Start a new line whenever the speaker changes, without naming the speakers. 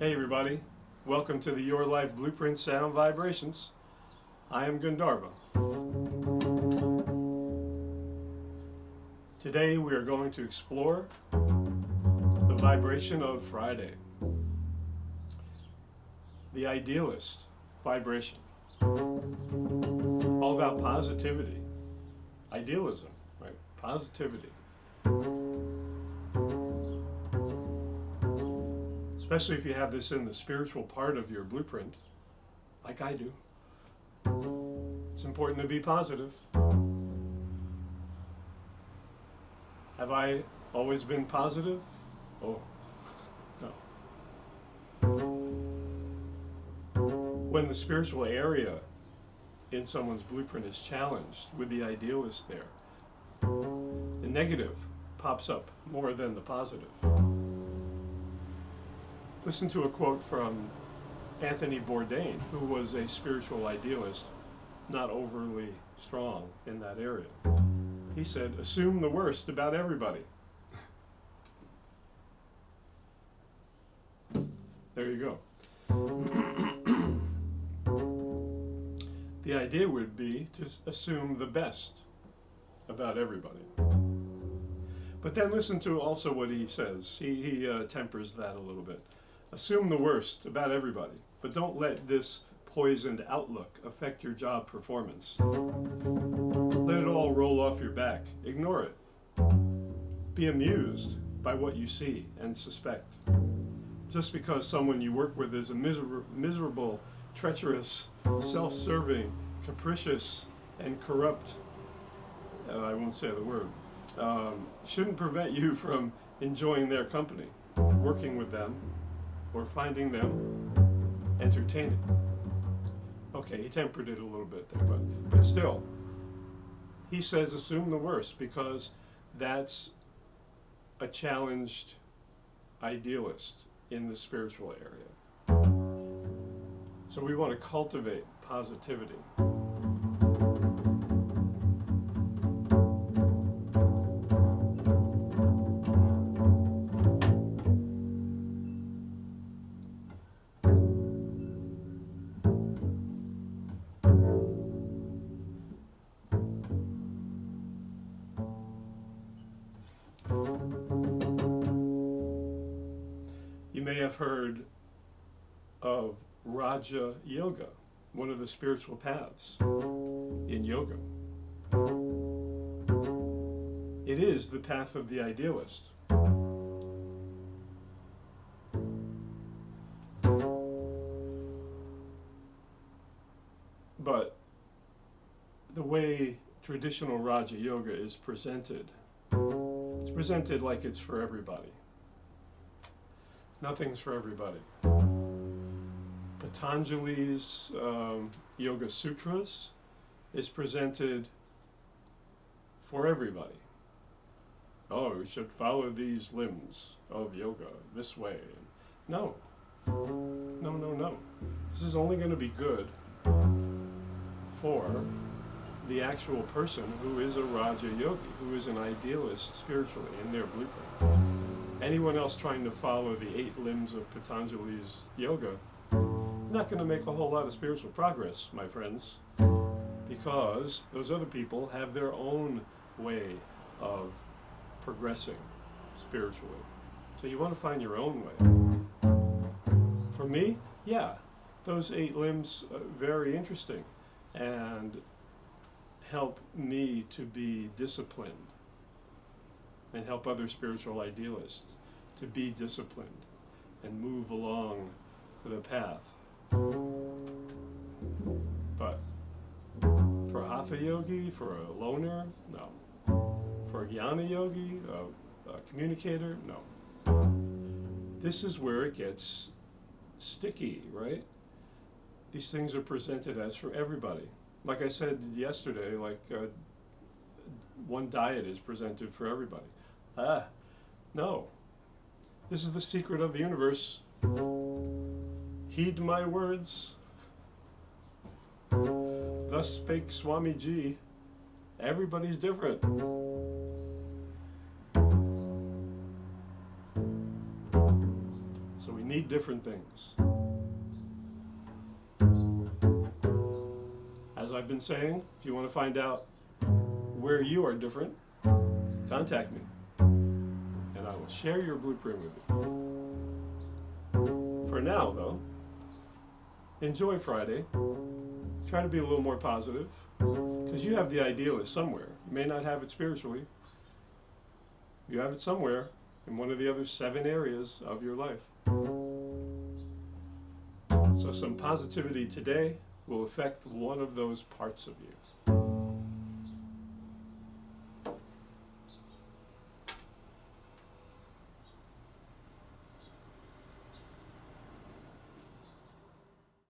Hey everybody, welcome to the Your Life Blueprint Sound Vibrations. I am Gandharva. Today we are going to explore the vibration of Friday, the Idealist vibration, all about positivity, idealism, right? Positivity. Especially if you have this in the spiritual part of your blueprint, like I do. It's important to be positive. Have I always been positive? Oh, no. When the spiritual area in someone's blueprint is challenged with the idealist there, the negative pops up more than the positive. Listen to a quote from Anthony Bourdain, who was a spiritual idealist, not overly strong in that area. He said, assume the worst about everybody. There you go. The idea would be to assume the best about everybody. But then listen to also what he says. He tempers that a little bit. Assume the worst about everybody, but don't let this poisoned outlook affect your job performance. Let it all roll off your back. Ignore it. Be amused by what you see and suspect. Just because someone you work with is a miserable, treacherous, self-serving, capricious, and corrupt, I won't say the word, shouldn't prevent you from enjoying their company, working with them, or finding them entertaining. Okay, he tempered it a little bit there, but still, he says assume the worst because that's a challenged idealist in the spiritual area. So we want to cultivate positivity. You may have heard of Raja Yoga, one of the spiritual paths in yoga. It is the path of the idealist. But the way traditional Raja Yoga is presented, it's presented like it's for everybody. Nothing's for everybody. Patanjali's Yoga Sutras is presented for everybody. Oh, we should follow these limbs of yoga this way. No. This is only going to be good for the actual person who is a Raja Yogi, who is an idealist spiritually in their blueprint. Anyone else trying to follow the 8 limbs of Patanjali's yoga, not going to make a whole lot of spiritual progress, my friends, because those other people have their own way of progressing spiritually. So you want to find your own way. For me, yeah, those 8 limbs are very interesting and help me to be disciplined and help other spiritual idealists to be disciplined and move along the path. But for a Hatha yogi, for a loner, no. For a Jnana yogi, a communicator, no. This is where it gets sticky, right? These things are presented as for everybody. Like I said yesterday, one diet is presented for everybody. No. This is the secret of the universe. Heed my words. Thus spake Swamiji. Everybody's different. So we need different things. As I've been saying, if you want to find out where you are different, contact me, and I will share your blueprint with you. For now, though, enjoy Friday. Try to be a little more positive, because you have the idealist somewhere. You may not have it spiritually. You have it somewhere in one of the other 7 areas of your life. So some positivity today will affect one of those parts of you.